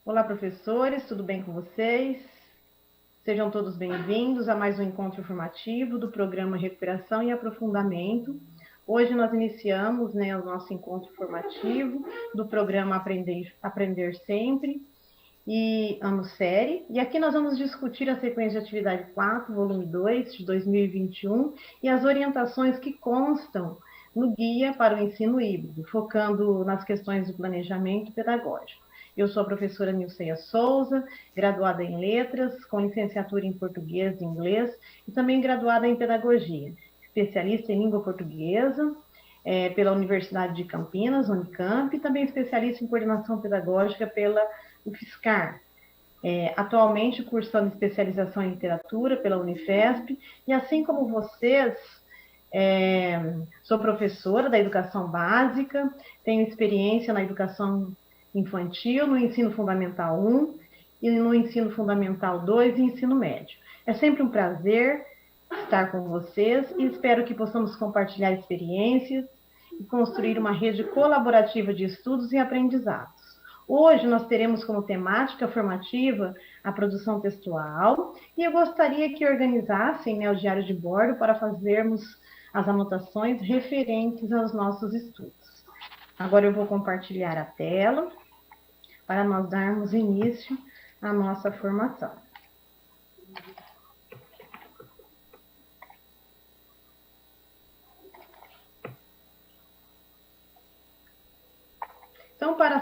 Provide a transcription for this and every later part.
Olá, professores, tudo bem com vocês? Sejam todos bem-vindos a mais um encontro formativo do programa Recuperação e Aprofundamento. Hoje nós iniciamos o nosso encontro formativo do programa Aprender Sempre e ano série. E aqui nós vamos discutir a sequência de atividade 4, volume 2, de 2021, e as orientações que constam no guia para o ensino híbrido, focando nas questões do planejamento pedagógico. Eu sou a professora Nilceia Souza, graduada em Letras, com licenciatura em Português e Inglês, e também graduada em Pedagogia, especialista em Língua Portuguesa, pela Universidade de Campinas, Unicamp, e também especialista em Coordenação Pedagógica pela UFSCar. Atualmente cursando especialização em Literatura pela Unifesp, e assim como vocês, sou professora da Educação Básica, tenho experiência na Educação Infantil, no Ensino Fundamental 1, e no Ensino Fundamental 2 e Ensino Médio. É sempre um prazer estar com vocês e espero que possamos compartilhar experiências e construir uma rede colaborativa de estudos e aprendizados. Hoje nós teremos como temática formativa a produção textual e eu gostaria que organizassem o diário de bordo para fazermos as anotações referentes aos nossos estudos. Agora eu vou compartilhar a tela para nós darmos início à nossa formação. Então, para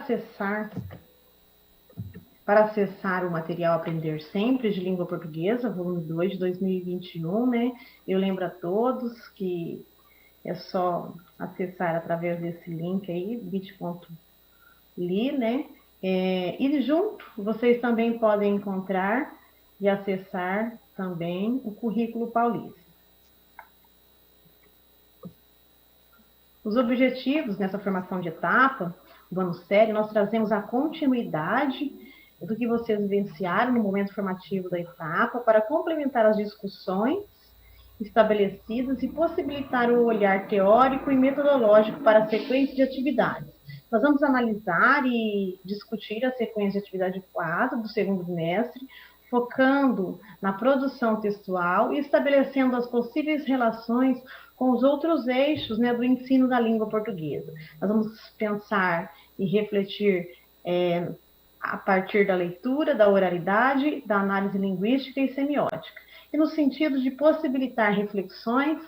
acessar o material Aprender Sempre de Língua Portuguesa, volume 2 de 2021, eu lembro a todos que é só acessar através desse link aí, bit.ly, e junto vocês também podem encontrar e acessar também o currículo paulista. Os objetivos nessa formação de etapa do ano série, nós trazemos a continuidade do que vocês vivenciaram no momento formativo da etapa para complementar as discussões estabelecidas e possibilitar o olhar teórico e metodológico para a sequência de atividades. Nós vamos analisar e discutir a sequência de atividade 4 do segundo bimestre, focando na produção textual e estabelecendo as possíveis relações com os outros eixos do ensino da língua portuguesa. Nós vamos pensar e refletir a partir da leitura, da oralidade, da análise linguística e semiótica, e no sentido de possibilitar reflexões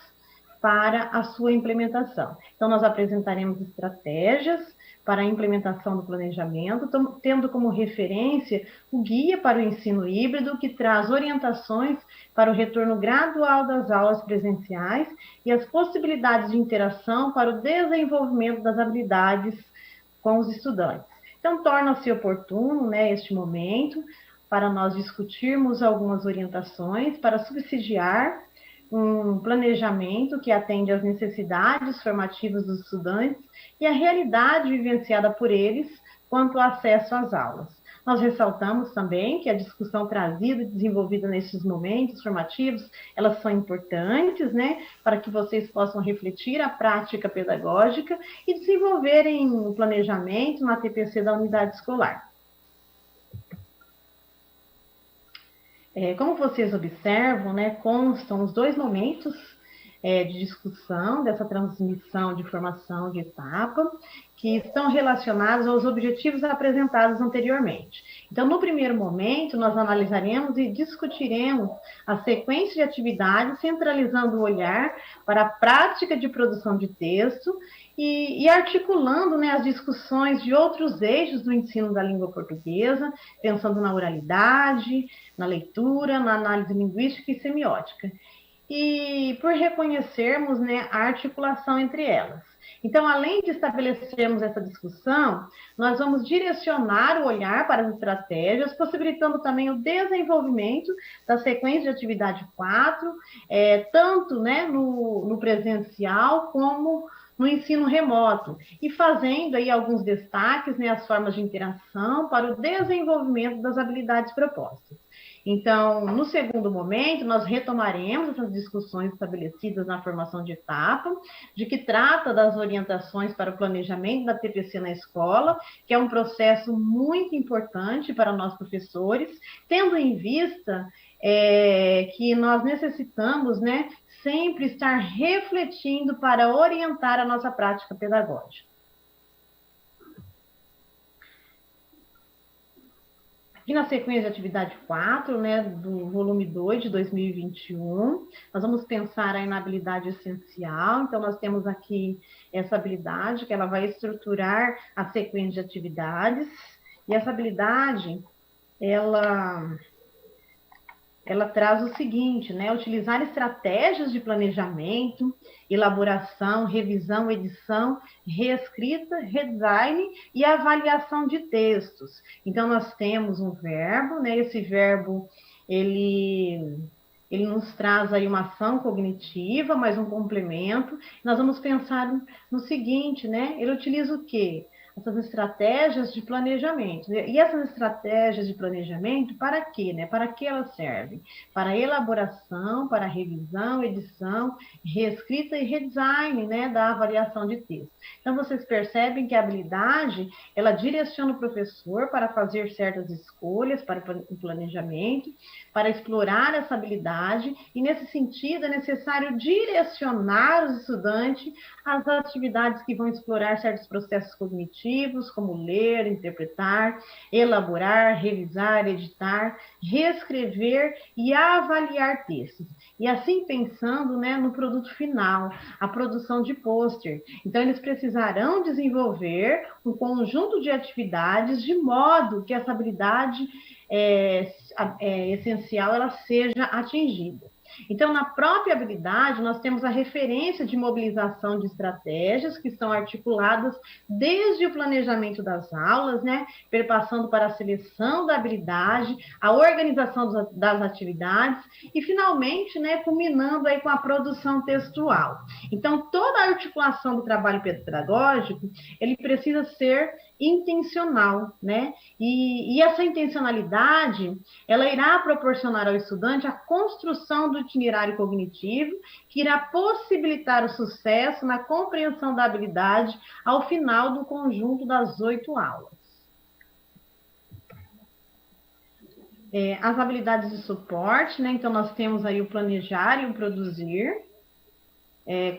para a sua implementação. Então, nós apresentaremos estratégias para a implementação do planejamento, tendo como referência o Guia para o Ensino Híbrido, que traz orientações para o retorno gradual das aulas presenciais e as possibilidades de interação para o desenvolvimento das habilidades com os estudantes. Então, torna-se oportuno, este momento, para nós discutirmos algumas orientações para subsidiar um planejamento que atende às necessidades formativas dos estudantes e à realidade vivenciada por eles quanto ao acesso às aulas. Nós ressaltamos também que a discussão trazida e desenvolvida nesses momentos formativos, elas são importantes, para que vocês possam refletir a prática pedagógica e desenvolverem o planejamento na TPC da unidade escolar. Como vocês observam, constam os dois momentos de discussão dessa transmissão de formação de etapa, que estão relacionados aos objetivos apresentados anteriormente. Então, no primeiro momento, nós analisaremos e discutiremos a sequência de atividades, centralizando o olhar para a prática de produção de texto e articulando as discussões de outros eixos do ensino da língua portuguesa, pensando na oralidade, na leitura, na análise linguística e semiótica. E por reconhecermos a articulação entre elas. Então, além de estabelecermos essa discussão, nós vamos direcionar o olhar para as estratégias, possibilitando também o desenvolvimento da sequência de atividade 4, tanto no presencial como no ensino remoto, e fazendo aí alguns destaques, as formas de interação para o desenvolvimento das habilidades propostas. Então, no segundo momento, nós retomaremos essas discussões estabelecidas na formação de etapa, de que trata das orientações para o planejamento da TPC na escola, que é um processo muito importante para nós professores, tendo em vista que nós necessitamos, né, sempre estar refletindo para orientar a nossa prática pedagógica. E na sequência de atividade 4, né, do volume 2 de 2021, nós vamos pensar aí na habilidade essencial. Então, nós temos aqui essa habilidade que ela vai estruturar a sequência de atividades. E essa habilidade, ela traz o seguinte, né? Utilizar estratégias de planejamento, elaboração, revisão, edição, reescrita, redesign e avaliação de textos. Então, nós temos um verbo, né? Esse verbo, ele nos traz aí uma ação cognitiva, mais um complemento. Nós vamos pensar no seguinte, né? Ele utiliza o quê? Essas estratégias de planejamento. E essas estratégias de planejamento, para quê, né? Para que elas servem? Para elaboração, para revisão, edição, reescrita e redesign, né, da avaliação de texto. Então, vocês percebem que a habilidade, ela direciona o professor para fazer certas escolhas para o planejamento, para explorar essa habilidade, e nesse sentido é necessário direcionar os estudantes às atividades que vão explorar certos processos cognitivos, como ler, interpretar, elaborar, revisar, editar, reescrever e avaliar textos. E assim pensando, né, no produto final, a produção de pôster. Então, eles precisarão desenvolver um conjunto de atividades de modo que essa habilidade essencial ela seja atingida. Então, na própria habilidade, nós temos a referência de mobilização de estratégias que são articuladas desde o planejamento das aulas, né, perpassando para a seleção da habilidade, a organização das atividades e, finalmente, né, culminando aí com a produção textual. Então, toda a articulação do trabalho pedagógico, ele precisa ser intencional, né? E essa intencionalidade, ela irá proporcionar ao estudante a construção do itinerário cognitivo, que irá possibilitar o sucesso na compreensão da habilidade ao final do conjunto das 8 aulas. As habilidades de suporte, né? Então, nós temos aí o planejar e o produzir,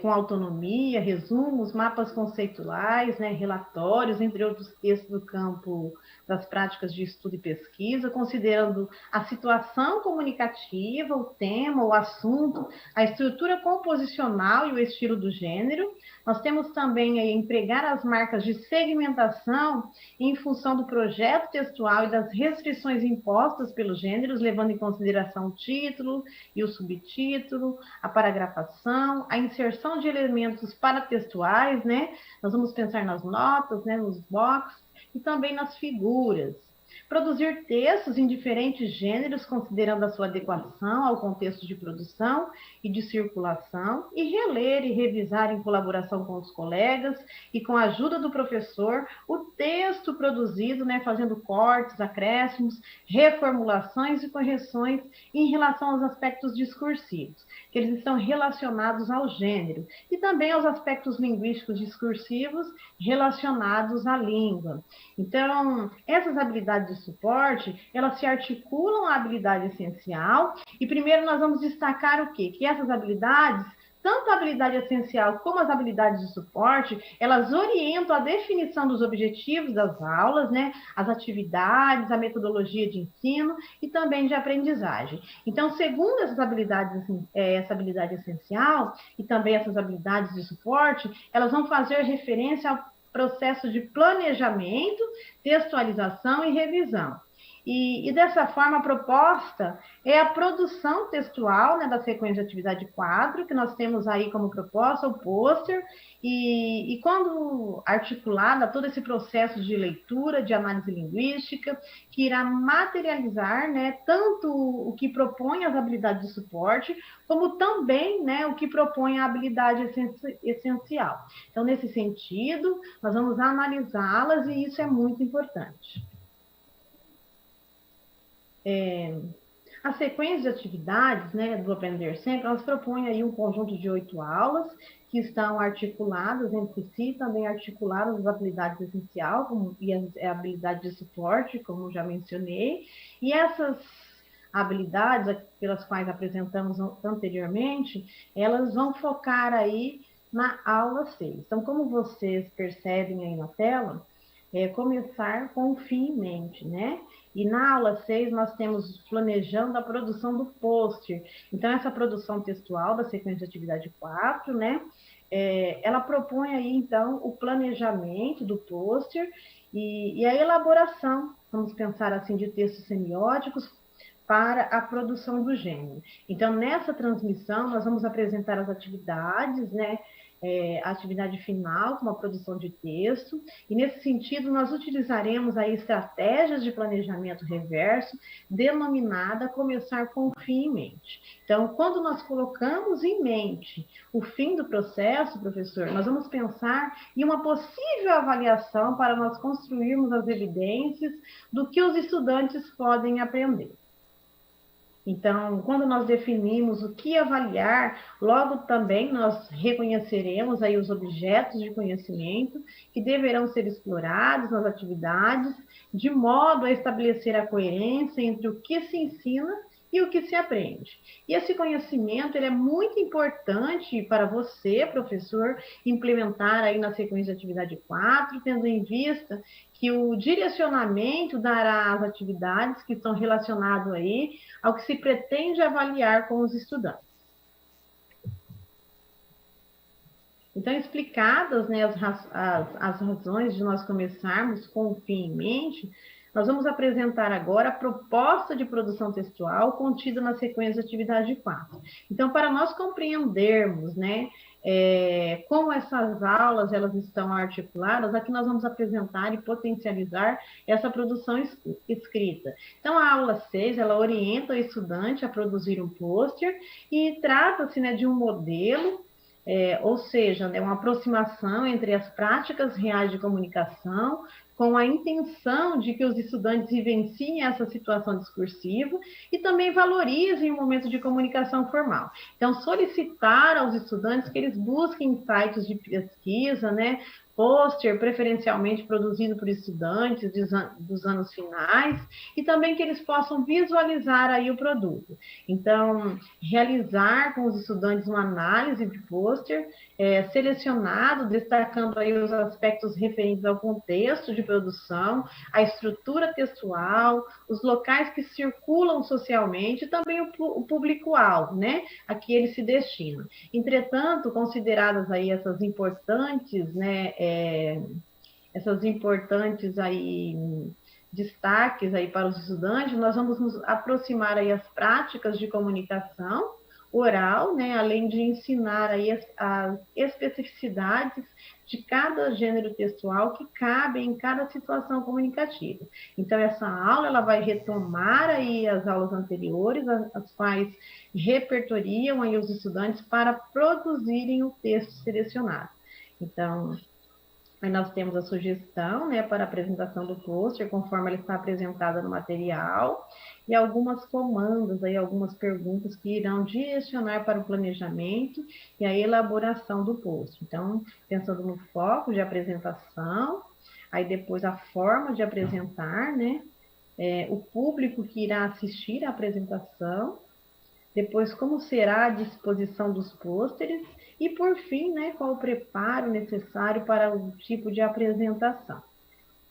com autonomia, resumos, mapas conceituais, né, relatórios, entre outros textos do campo das práticas de estudo e pesquisa, considerando a situação comunicativa, o tema, o assunto, a estrutura composicional e o estilo do gênero. Nós temos também empregar as marcas de segmentação em função do projeto textual e das restrições impostas pelos gêneros, levando em consideração o título e o subtítulo, a paragrafação, a inserção de elementos paratextuais, né? Nós vamos pensar nas notas, né, nos boxes e também nas figuras. Produzir textos em diferentes gêneros, considerando a sua adequação ao contexto de produção e de circulação, e reler e revisar em colaboração com os colegas e com a ajuda do professor o texto produzido, né, fazendo cortes, acréscimos, reformulações e correções em relação aos aspectos discursivos, que eles estão relacionados ao gênero, e também aos aspectos linguísticos discursivos relacionados à língua. Então, essas habilidades de suporte, elas se articulam à habilidade essencial, e primeiro nós vamos destacar o quê? Que essas habilidades, tanto a habilidade essencial como as habilidades de suporte, elas orientam a definição dos objetivos das aulas, né? As atividades, a metodologia de ensino e também de aprendizagem. Então, segundo essas habilidades, essa habilidade essencial e também essas habilidades de suporte, elas vão fazer referência ao processo de planejamento, textualização e revisão. E dessa forma, a proposta é a produção textual, né, da sequência de atividade 4, que nós temos aí como proposta o pôster, e quando articulada, todo esse processo de leitura, de análise linguística, que irá materializar, né, tanto o que propõe as habilidades de suporte, como também, né, o que propõe a habilidade essencial. Então, nesse sentido, nós vamos analisá-las e isso é muito importante. A sequência de atividades, né, do Aprender Sempre, elas propõem aí um conjunto de 8 aulas que estão articuladas entre si, também articuladas as habilidades essenciais e as habilidades de suporte, como já mencionei, e essas habilidades pelas quais apresentamos anteriormente, elas vão focar aí na aula 6. Então, como vocês percebem aí na tela, começar com o fim em mente, né? E na aula 6 nós temos planejando a produção do pôster. Então, essa produção textual da sequência de atividade 4, né? Ela propõe aí, então, o planejamento do pôster e a elaboração, vamos pensar assim, de textos semióticos para a produção do gênero. Então, nessa transmissão, nós vamos apresentar as atividades, né? A atividade final, como a produção de texto, e nesse sentido nós utilizaremos aí estratégias de planejamento reverso, denominada começar com o fim em mente. Então, quando nós colocamos em mente o fim do processo, professor, nós vamos pensar em uma possível avaliação para nós construirmos as evidências do que os estudantes podem aprender. Então, quando nós definimos o que avaliar, logo também nós reconheceremos aí os objetos de conhecimento que deverão ser explorados nas atividades, de modo a estabelecer a coerência entre o que se ensina e o que se aprende. E esse conhecimento ele é muito importante para você, professor, implementar aí na sequência de atividade 4, tendo em vista que o direcionamento dará às atividades que estão relacionadas aí ao que se pretende avaliar com os estudantes. Então, explicadas, né, as razões de nós começarmos com o fim em mente, nós vamos apresentar agora a proposta de produção textual contida na sequência de atividade 4. Então, para nós compreendermos, né, como essas aulas elas estão articuladas, aqui nós vamos apresentar e potencializar essa produção escrita. Então, a aula 6, ela orienta o estudante a produzir um pôster e trata-se, né, de um modelo, ou seja, né, uma aproximação entre as práticas reais de comunicação com a intenção de que os estudantes vivenciem essa situação discursiva e também valorizem o momento de comunicação formal. Então, solicitar aos estudantes que eles busquem sites de pesquisa, né, pôster preferencialmente produzido por estudantes dos anos finais, e também que eles possam visualizar aí o produto. Então, realizar com os estudantes uma análise de pôster selecionado, destacando aí os aspectos referentes ao contexto de produção, a estrutura textual, os locais que circulam socialmente e também o público-alvo, né, a que ele se destina. Entretanto, consideradas aí essas importantes, né, aí destaques aí para os estudantes, nós vamos nos aproximar aí as práticas de comunicação oral, né, além de ensinar aí as especificidades de cada gênero textual que cabe em cada situação comunicativa. Então, essa aula ela vai retomar aí as aulas anteriores, as quais repertoriam aí os estudantes para produzirem o texto selecionado. Então, aí nós temos a sugestão, né, para a apresentação do pôster, conforme ela está apresentada no material, e algumas comandas, aí, algumas perguntas que irão direcionar para o planejamento e a elaboração do pôster. Então, pensando no foco de apresentação, aí depois a forma de apresentar, né, o público que irá assistir à apresentação, depois como será a disposição dos pôsteres e, por fim, né, qual o preparo necessário para o tipo de apresentação,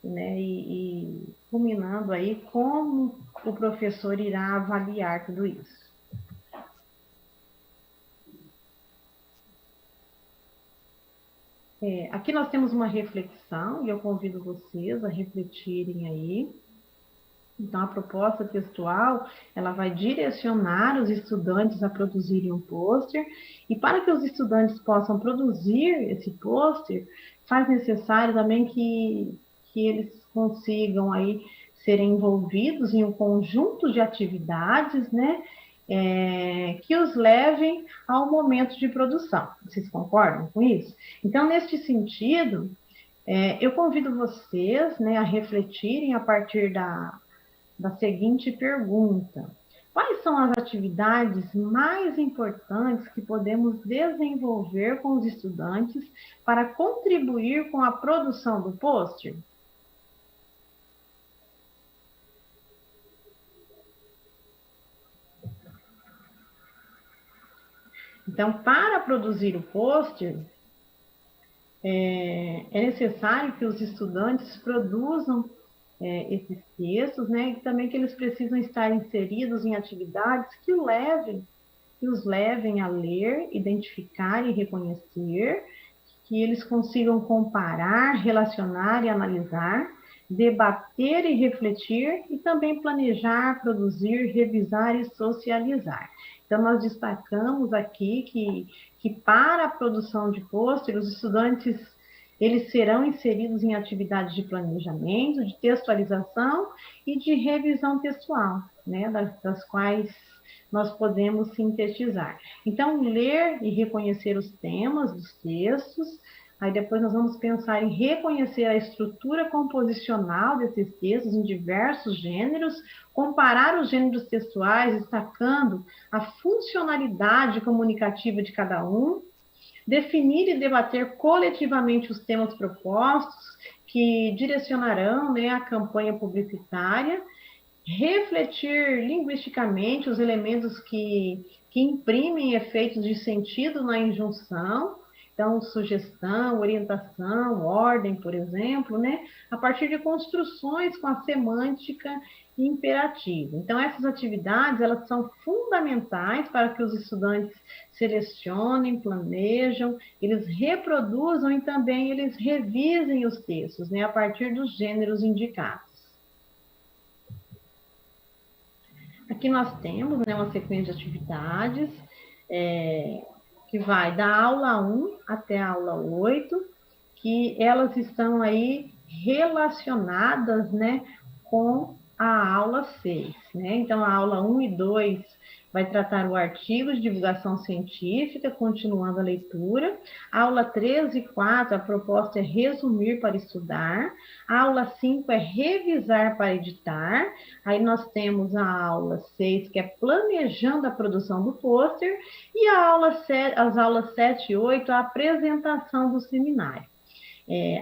né, e culminando aí como o professor irá avaliar tudo isso. Aqui nós temos uma reflexão e eu convido vocês a refletirem aí. Então, a proposta textual, ela vai direcionar os estudantes a produzirem um pôster, e para que os estudantes possam produzir esse pôster, faz necessário também que eles consigam aí serem envolvidos em um conjunto de atividades, né, que os levem ao momento de produção. Vocês concordam com isso? Então, neste sentido, eu convido vocês, né, a refletirem a partir da seguinte pergunta: Quais são as atividades mais importantes que podemos desenvolver com os estudantes para contribuir com a produção do pôster? Então, para produzir o pôster, é necessário que os estudantes produzam esses textos, né? E também que eles precisam estar inseridos em atividades que os levem a ler, identificar e reconhecer, que eles consigam comparar, relacionar e analisar, debater e refletir, e também planejar, produzir, revisar e socializar. Então, nós destacamos aqui que para a produção de pôster, os estudantes eles serão inseridos em atividades de planejamento, de textualização e de revisão textual, né, das quais nós podemos sintetizar. Então, ler e reconhecer os temas dos textos, aí depois nós vamos pensar em reconhecer a estrutura composicional desses textos em diversos gêneros, comparar os gêneros textuais, destacando a funcionalidade comunicativa de cada um, definir e debater coletivamente os temas propostos que direcionarão, né, a campanha publicitária, refletir linguisticamente os elementos que imprimem efeitos de sentido na injunção, então, sugestão, orientação, ordem, por exemplo, né, a partir de construções com a semântica imperativa. Então, essas atividades, elas são fundamentais para que os estudantes selecionem, planejam, eles reproduzam e também eles revisem os textos, né, a partir dos gêneros indicados. Aqui nós temos, né, uma sequência de atividades que vai da aula 1 até a aula 8, que elas estão aí relacionadas, né, com a aula 6, né? Então, a aula 1 e 2 vai tratar o artigo de divulgação científica, continuando a leitura. A aula 3 e 4, a proposta é resumir para estudar. A aula 5 é revisar para editar. Aí nós temos a aula 6, que é planejando a produção do pôster. E as aulas 7 e 8, a apresentação do seminário.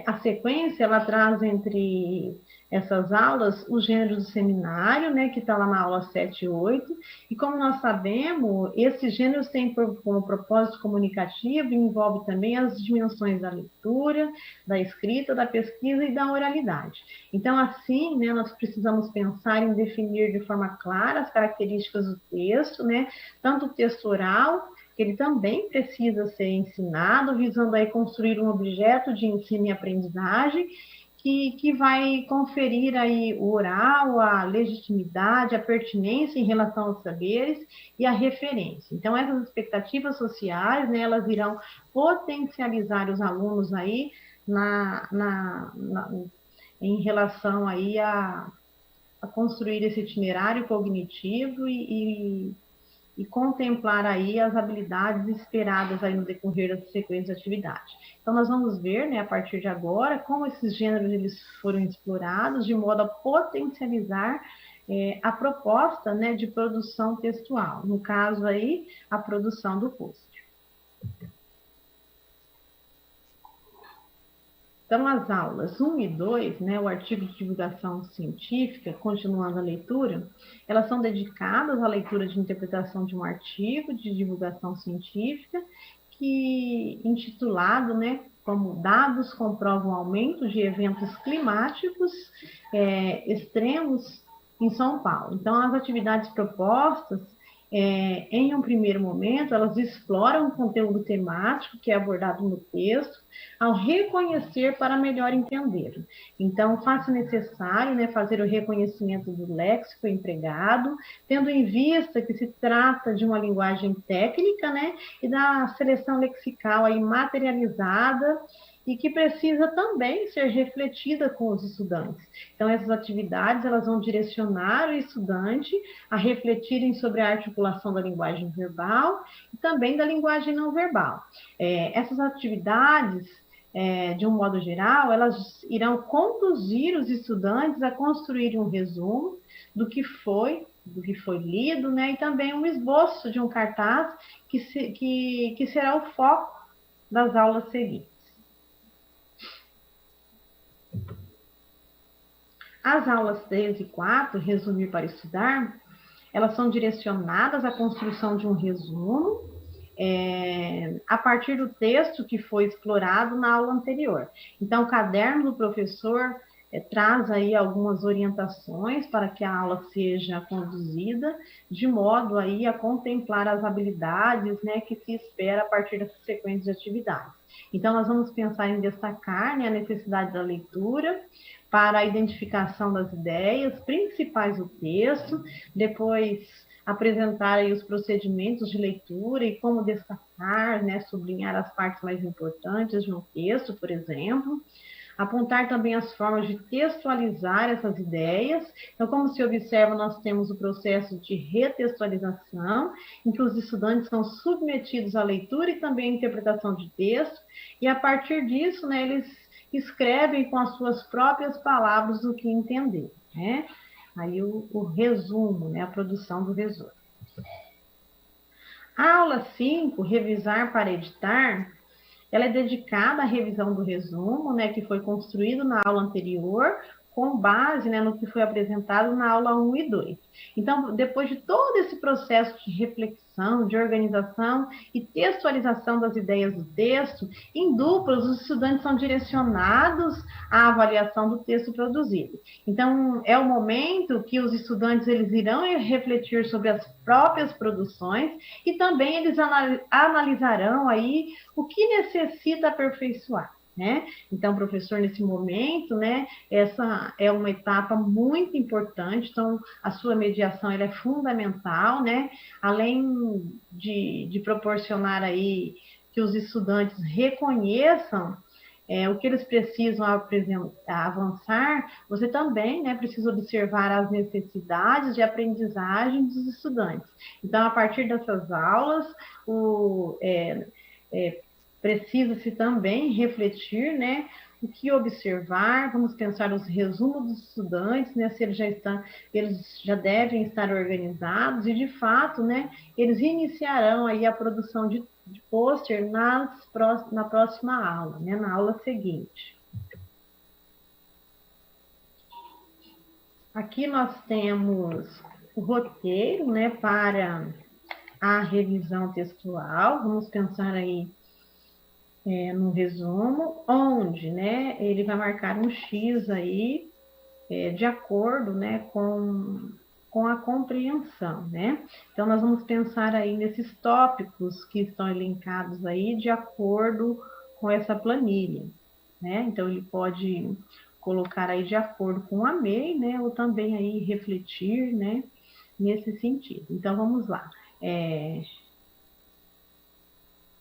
A sequência, ela traz entre essas aulas os gêneros do seminário, né, que está lá na aula 7 e 8, e como nós sabemos, esses gêneros têm como propósito comunicativo e envolve também as dimensões da leitura, da escrita, da pesquisa e da oralidade. Então, assim, né, nós precisamos pensar em definir de forma clara as características do texto, né, tanto o texto oral, que ele também precisa ser ensinado, visando aí construir um objeto de ensino e aprendizagem que vai conferir aí o oral, a legitimidade, a pertinência em relação aos saberes e a referência. Então, essas expectativas sociais, né, elas irão potencializar os alunos aí em relação aí a construir esse itinerário cognitivo e contemplar aí as habilidades esperadas aí no decorrer da sequência de atividade. Então, nós vamos ver, né, a partir de agora, como esses gêneros eles foram explorados de modo a potencializar a proposta, né, de produção textual. No caso aí, a produção do post. Então, as aulas 1 e 2, né, o artigo de divulgação científica, continuando a leitura, elas são dedicadas à leitura de interpretação de um artigo de divulgação científica, intitulado, né, como Dados comprovam aumento de eventos climáticos extremos em São Paulo. Então, as atividades propostas, em um primeiro momento, elas exploram o conteúdo temático que é abordado no texto, ao reconhecer para melhor entender. Então, faz-se necessário, né, fazer o reconhecimento do léxico empregado, tendo em vista que se trata de uma linguagem técnica, né, e da seleção lexical aí materializada, e que precisa também ser refletida com os estudantes. Então, essas atividades elas vão direcionar o estudante a refletirem sobre a articulação da linguagem verbal e também da linguagem não verbal. Essas atividades, de um modo geral, elas irão conduzir os estudantes a construir um resumo do que foi do que foi lido, né? E também um esboço de um cartaz que será o foco das aulas seguintes. As aulas 3 e 4, resumir para estudar, elas são direcionadas à construção de um resumo a partir do texto que foi explorado na aula anterior. Então, o caderno do professor traz aí algumas orientações para que a aula seja conduzida de modo aí a contemplar as habilidades, né, que se espera a partir dessa sequência de atividades. Então, nós vamos pensar em destacar, né, a necessidade da leitura para a identificação das ideias principais do texto, depois apresentar aí os procedimentos de leitura e como destacar, né, sublinhar as partes mais importantes de um texto, por exemplo. Apontar também as formas de textualizar essas ideias. Então, como se observa, nós temos o processo de retextualização, em que os estudantes são submetidos à leitura e também à interpretação de texto, e a partir disso, né, eles escrevem com as suas próprias palavras o que entenderam, né? Aí o resumo, né, a produção do resumo. A aula 5, revisar para editar, ela é dedicada à revisão do resumo, né, que foi construído na aula anterior, com base, né, no que foi apresentado na aula 1 e 2. Então, depois de todo esse processo de reflexão, de organização e textualização das ideias do texto, em duplas, os estudantes são direcionados à avaliação do texto produzido. Então, é o momento que os estudantes eles irão refletir sobre as próprias produções e também eles analisarão aí o que necessita aperfeiçoar. Né? Então, professor, nesse momento, né, essa é uma etapa muito importante, então a sua mediação ela é fundamental, né? Além de proporcionar aí que os estudantes reconheçam o que eles precisam avançar, você também, né, precisa observar as necessidades de aprendizagem dos estudantes. Então, a partir dessas aulas, precisa-se também refletir, né, o que observar, vamos pensar os resumos dos estudantes, né, se eles já devem estar organizados e, de fato, né, eles iniciarão aí a produção de pôster na próxima aula, né, na aula seguinte. Aqui nós temos o roteiro, né, para a revisão textual, vamos pensar aí no resumo, onde, né, ele vai marcar um X aí, de acordo, né, com a compreensão, né? Então, nós vamos pensar aí nesses tópicos que estão elencados aí de acordo com essa planilha, né? Então, ele pode colocar aí de acordo com a MEI, né, ou também aí refletir, né, nesse sentido. Então, vamos lá.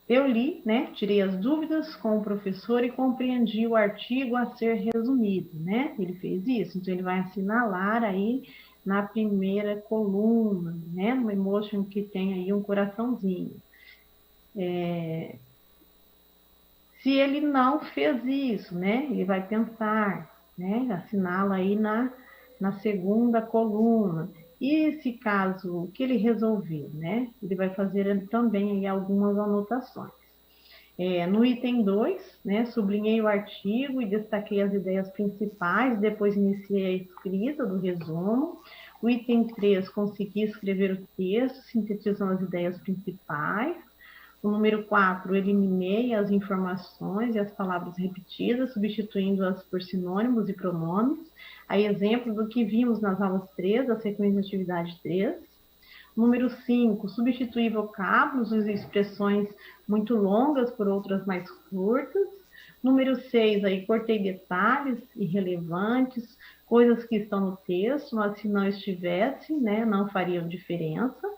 Eu li, né, tirei as dúvidas com o professor e compreendi o artigo a ser resumido, né? Ele fez isso, então ele vai assinalar aí na primeira coluna, né? No emotion que tem aí um coraçãozinho. Se ele não fez isso, né? Ele vai pensar, né? Assinala aí na segunda coluna. E se caso que ele resolver, né? Ele vai fazer também aí algumas anotações. No item 2, né, sublinhei o artigo e destaquei as ideias principais, depois iniciei a escrita do resumo. O item 3, consegui escrever o texto, sintetizando as ideias principais. O número 4, eliminei as informações e as palavras repetidas, substituindo-as por sinônimos e pronomes, a exemplo do que vimos nas aulas 3, da sequência de atividade 3. Número 5, substituir vocábulos e expressões muito longas por outras mais curtas. Número 6, aí cortei detalhes irrelevantes, coisas que estão no texto, mas se não estivesse, né, não fariam diferença.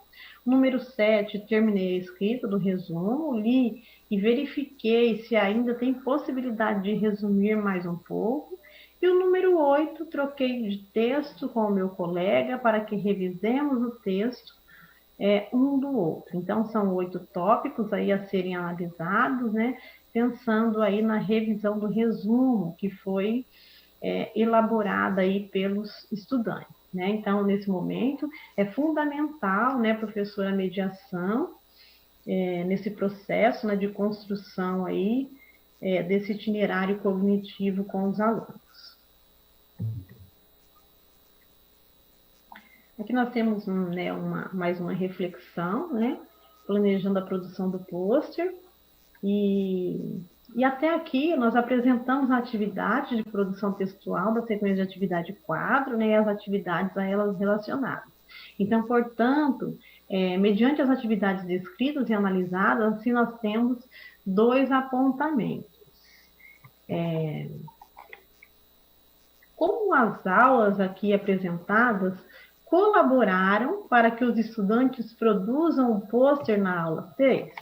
Número 7, terminei a escrita do resumo, li e verifiquei se ainda tem possibilidade de resumir mais um pouco. E o número 8, troquei de texto com o meu colega para que revisemos o texto um do outro. Então, são 8 tópicos aí a serem analisados, né? Pensando aí na revisão do resumo que foi elaborada aí pelos estudantes. né? Então, nesse momento, é fundamental, né, professor, a mediação nesse processo, né, de construção aí, desse itinerário cognitivo com os alunos. Aqui nós temos mais uma reflexão, né, planejando a produção do pôster, e até aqui nós apresentamos a atividade de produção textual da sequência de atividade quadro, né, e as atividades a elas relacionadas. Então, portanto, mediante as atividades descritas e analisadas, assim nós temos 2 apontamentos. Como as aulas aqui apresentadas colaboraram para que os estudantes produzam o pôster na aula 6?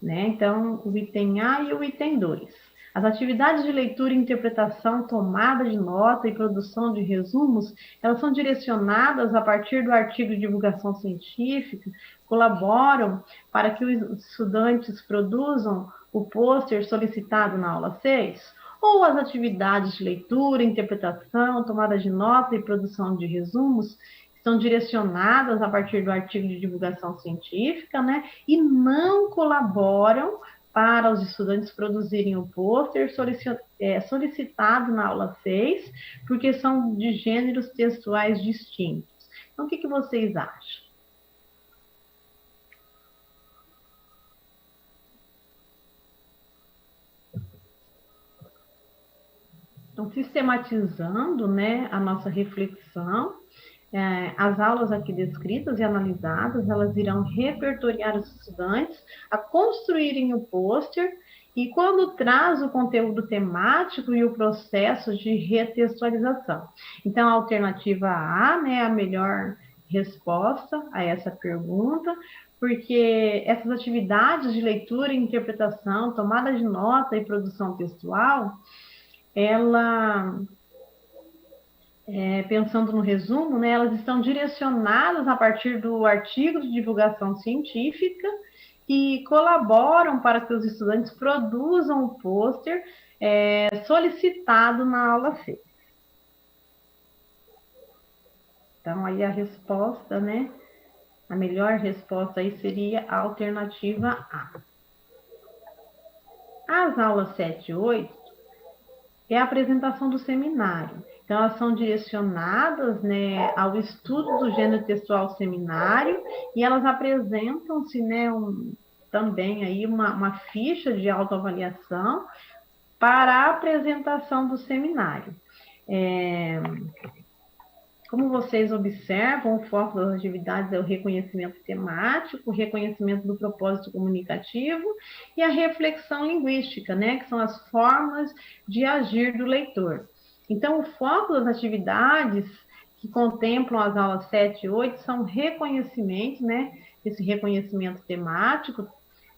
Né? Então, o item A e o item 2. As atividades de leitura e interpretação, tomada de nota e produção de resumos, elas são direcionadas a partir do artigo de divulgação científica, colaboram para que os estudantes produzam o pôster solicitado na aula 6? Ou as atividades de leitura, interpretação, tomada de nota e produção de resumos são direcionadas a partir do artigo de divulgação científica, né, e não colaboram para os estudantes produzirem o pôster solicitado na aula 6, porque são de gêneros textuais distintos. Então, o que vocês acham? Então, sistematizando, né, a nossa reflexão, as aulas aqui descritas e analisadas, elas irão repertoriar os estudantes a construírem o pôster e quando traz o conteúdo temático e o processo de retextualização. Então, a alternativa A, né, é a melhor resposta a essa pergunta, porque essas atividades de leitura e interpretação, tomada de nota e produção textual, ela... pensando no resumo, né, elas estão direcionadas a partir do artigo de divulgação científica e colaboram para que os estudantes produzam o pôster solicitado na aula 6. Então, aí a resposta, né, a melhor resposta aí seria a alternativa A. As aulas 7 e 8 é a apresentação do seminário. Então, elas são direcionadas, né, ao estudo do gênero textual seminário e elas apresentam-se, né, também aí uma ficha de autoavaliação para a apresentação do seminário. Como vocês observam, o foco das atividades é o reconhecimento temático, o reconhecimento do propósito comunicativo e a reflexão linguística, né, que são as formas de agir do leitor. Então, o foco das atividades que contemplam as aulas 7 e 8 são reconhecimento, né, esse reconhecimento temático,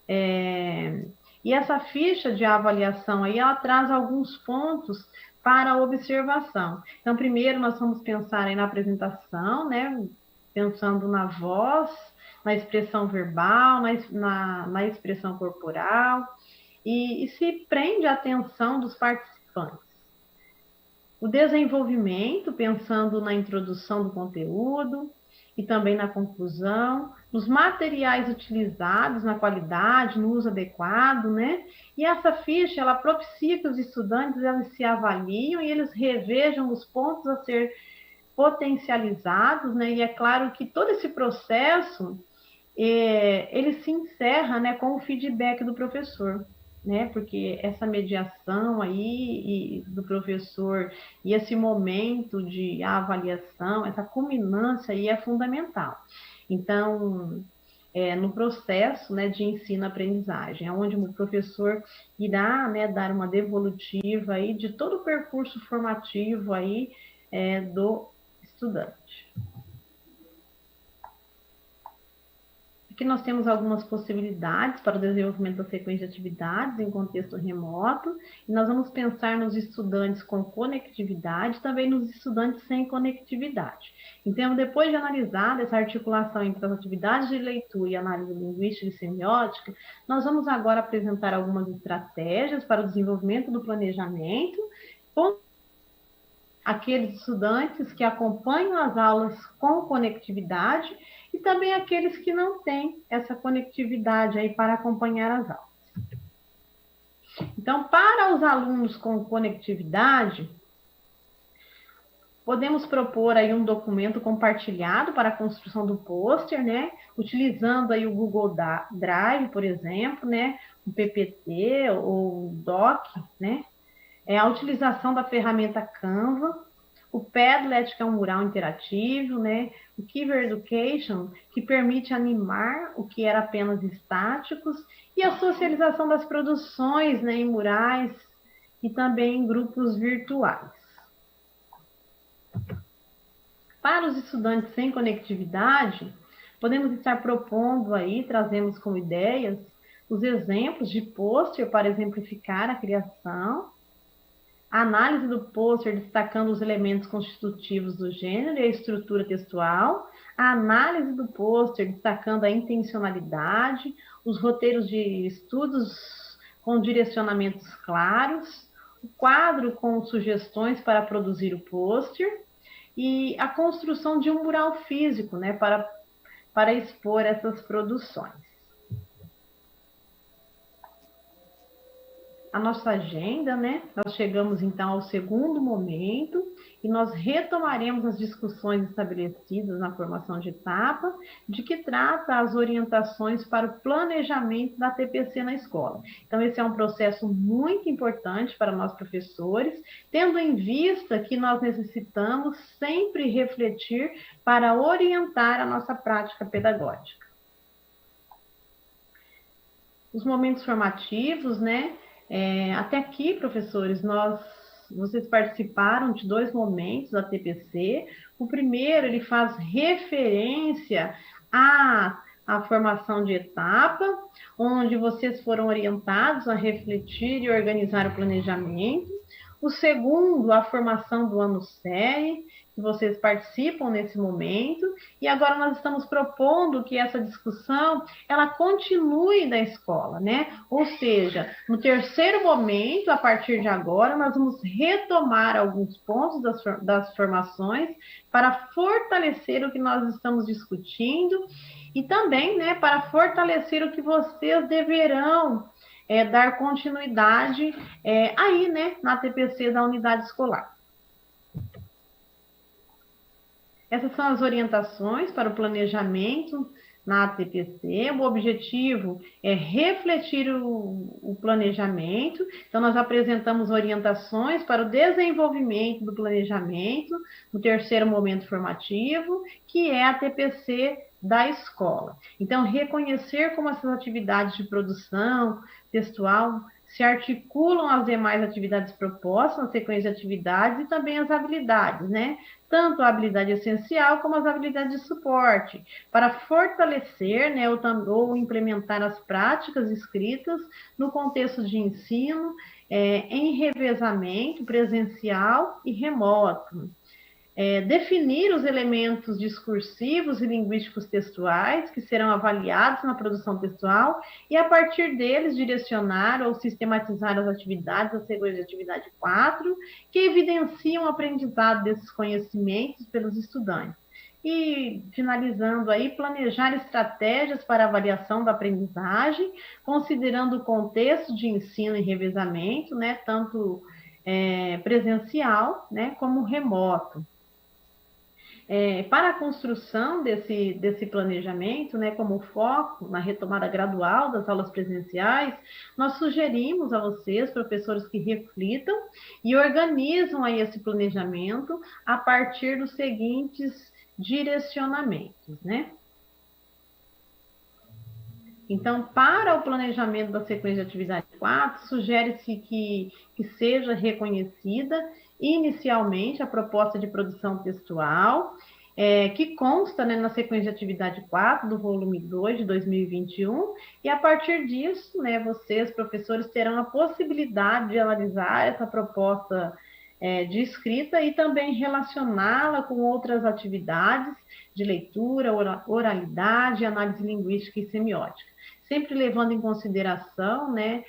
e essa ficha de avaliação aí, ela traz alguns pontos para a observação. Então, primeiro nós vamos pensar aí na apresentação, né, pensando na voz, na expressão verbal, na expressão corporal, e se prende a atenção dos participantes. O desenvolvimento, pensando na introdução do conteúdo e também na conclusão, nos materiais utilizados, na qualidade, no uso adequado, né? E essa ficha, ela propicia que os estudantes eles se avaliam e eles revejam os pontos a ser potencializados, né? E é claro que todo esse processo, ele se encerra, né, com o feedback do professor, né? Porque essa mediação aí do professor e esse momento de avaliação, essa culminância aí é fundamental. Então, no processo, né, de ensino-aprendizagem, é onde o professor irá, né, dar uma devolutiva aí de todo o percurso formativo aí do estudante. Aqui nós temos algumas possibilidades para o desenvolvimento da sequência de atividades em contexto remoto, e nós vamos pensar nos estudantes com conectividade e também nos estudantes sem conectividade. Então, depois de analisar essa articulação entre as atividades de leitura e análise linguística e semiótica, nós vamos agora apresentar algumas estratégias para o desenvolvimento do planejamento, aqueles estudantes que acompanham as aulas com conectividade e também aqueles que não têm essa conectividade aí para acompanhar as aulas. Então, para os alunos com conectividade, podemos propor aí um documento compartilhado para a construção do pôster, né? Utilizando aí o Google Drive, por exemplo, né? O PPT ou o Doc, né? A utilização da ferramenta Canva, o Padlet, que é um mural interativo, né? O Keyword Education, que permite animar o que era apenas estáticos, e a socialização das produções, né, em murais e também em grupos virtuais. Para os estudantes sem conectividade, podemos estar propondo aí, trazemos como ideias, os exemplos de pôster para exemplificar a criação, a análise do pôster destacando os elementos constitutivos do gênero e a estrutura textual, a análise do pôster destacando a intencionalidade, os roteiros de estudos com direcionamentos claros, o quadro com sugestões para produzir o pôster e a construção de um mural físico, né, para expor essas produções. A nossa agenda, né? Nós chegamos então ao segundo momento e nós retomaremos as discussões estabelecidas na formação de etapa, de que trata as orientações para o planejamento da TPC na escola. Então, esse é um processo muito importante para nós professores, tendo em vista que nós necessitamos sempre refletir para orientar a nossa prática pedagógica. Os momentos formativos, né? Até aqui, professores, vocês participaram de 2 momentos da TPC. O primeiro, ele faz referência à formação de etapa, onde vocês foram orientados a refletir e organizar o planejamento. O segundo, a formação do ano série, que vocês participam nesse momento, e agora nós estamos propondo que essa discussão, ela continue na escola, né? Ou seja, no terceiro momento, a partir de agora, nós vamos retomar alguns pontos das formações para fortalecer o que nós estamos discutindo e também, né, para fortalecer o que vocês deverão dar continuidade aí, né, na TPC da unidade escolar. Essas são as orientações para o planejamento na TPC. O objetivo é refletir o planejamento. Então, nós apresentamos orientações para o desenvolvimento do planejamento no terceiro momento formativo, que é a TPC da escola. Então, reconhecer como essas atividades de produção textual se articulam às demais atividades propostas na sequência de atividades e também as habilidades, né? Tanto a habilidade essencial como as habilidades de suporte, para fortalecer, né, ou implementar as práticas escritas no contexto de ensino, em revezamento presencial e remoto. Definir os elementos discursivos e linguísticos textuais que serão avaliados na produção textual e, a partir deles, direcionar ou sistematizar as atividades da sequência de atividade 4, que evidenciam o aprendizado desses conhecimentos pelos estudantes. E, finalizando aí, planejar estratégias para avaliação da aprendizagem, considerando o contexto de ensino e revezamento, né, tanto presencial, né, como remoto. Para a construção desse planejamento, né, como foco na retomada gradual das aulas presenciais, nós sugerimos a vocês, professores, que reflitam e organizam aí esse planejamento a partir dos seguintes direcionamentos, né? Então, para o planejamento da sequência de atividade 4, sugere-se que seja reconhecida inicialmente a proposta de produção textual, que consta, né, na sequência de atividade 4 do volume 2 de 2021, e a partir disso, né, vocês, professores, terão a possibilidade de analisar essa proposta de escrita e também relacioná-la com outras atividades de leitura, oralidade, análise linguística e semiótica, sempre levando em consideração, né,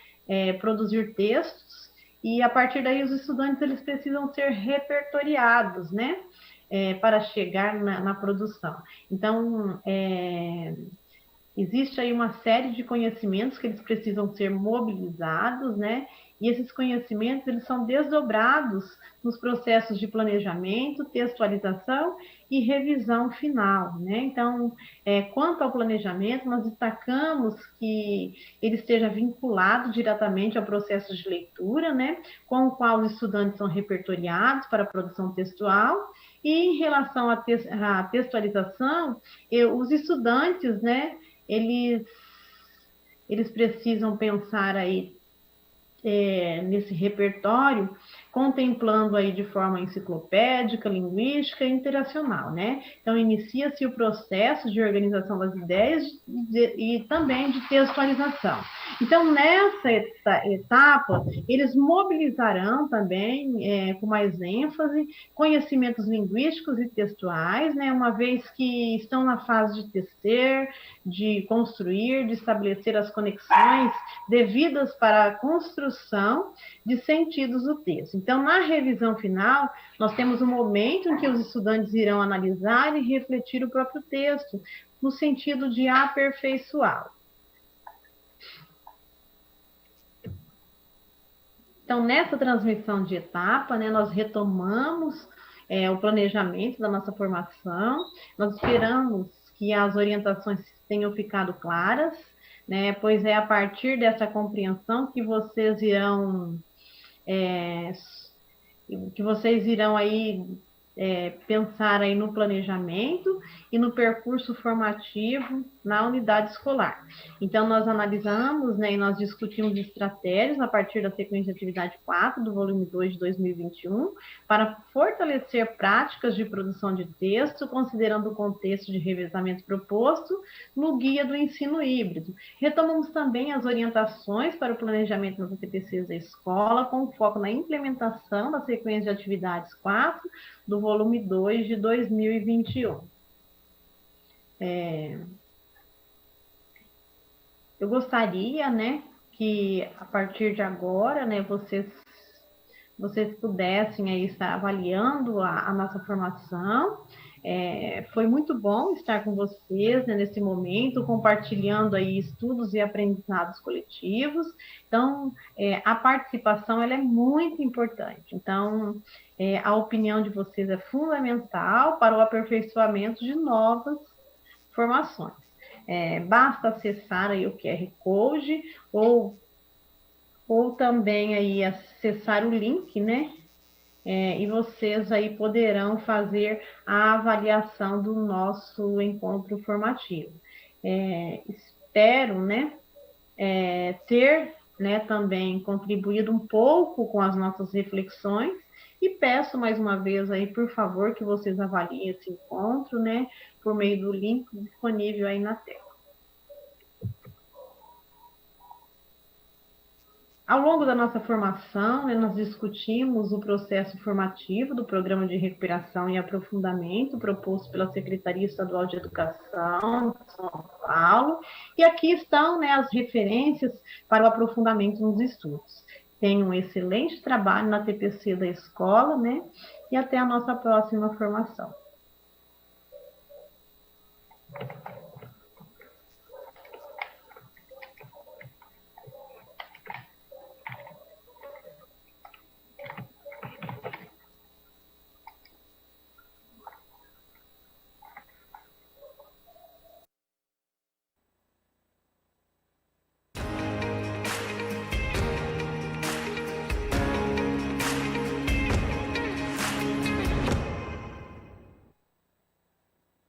produzir textos e a partir daí os estudantes eles precisam ser repertoriados, né? Para chegar na produção. Então, existe aí uma série de conhecimentos que eles precisam ser mobilizados, né? E esses conhecimentos, eles são desdobrados nos processos de planejamento, textualização e revisão final, né? Então, quanto ao planejamento, nós destacamos que ele esteja vinculado diretamente ao processo de leitura, né? Com o qual os estudantes são repertoriados para a produção textual. E em relação à textualização, os estudantes, né? Eles precisam pensar aí nesse repertório, contemplando aí de forma enciclopédica, linguística e interacional, né? Então, inicia-se o processo de organização das ideias e também de textualização. Então, nessa etapa, eles mobilizarão também, com mais ênfase, conhecimentos linguísticos e textuais, né? Uma vez que estão na fase de tecer, de construir, de estabelecer as conexões devidas para a construção de sentidos do texto. Então, na revisão final, nós temos um momento em que os estudantes irão analisar e refletir o próprio texto, no sentido de aperfeiçoá-lo. Então, nessa transmissão de etapa, né, nós retomamos o planejamento da nossa formação, nós esperamos que as orientações tenham ficado claras, né, pois é a partir dessa compreensão que vocês irão aí pensar aí no planejamento e no percurso formativo na unidade escolar. Então, nós analisamos, né, e nós discutimos estratégias a partir da sequência de atividade 4 do volume 2 de 2021, para fortalecer práticas de produção de texto, considerando o contexto de revezamento proposto no guia do ensino híbrido. Retomamos também as orientações para o planejamento das ATPCs da escola, com foco na implementação da sequência de atividades 4 do volume 2 de 2021. Eu gostaria, né, que a partir de agora, né, vocês pudessem aí estar avaliando a nossa formação. Foi muito bom estar com vocês, né, nesse momento, compartilhando aí estudos e aprendizados coletivos. Então, a participação ela é muito importante. Então, a opinião de vocês é fundamental para o aperfeiçoamento de novas formações. Basta acessar aí o QR Code ou também aí acessar o link, né? E vocês aí poderão fazer a avaliação do nosso encontro formativo. Espero, né, ter, né, também contribuído um pouco com as nossas reflexões e peço mais uma vez aí, por favor, que vocês avaliem esse encontro, né, por meio do link disponível aí na tela. Ao longo da nossa formação, né, nós discutimos o processo formativo do Programa de Recuperação e Aprofundamento proposto pela Secretaria Estadual de Educação de São Paulo, e aqui estão, né, as referências para o aprofundamento nos estudos. Tenham um excelente trabalho na TPC da escola, né, e até a nossa próxima formação.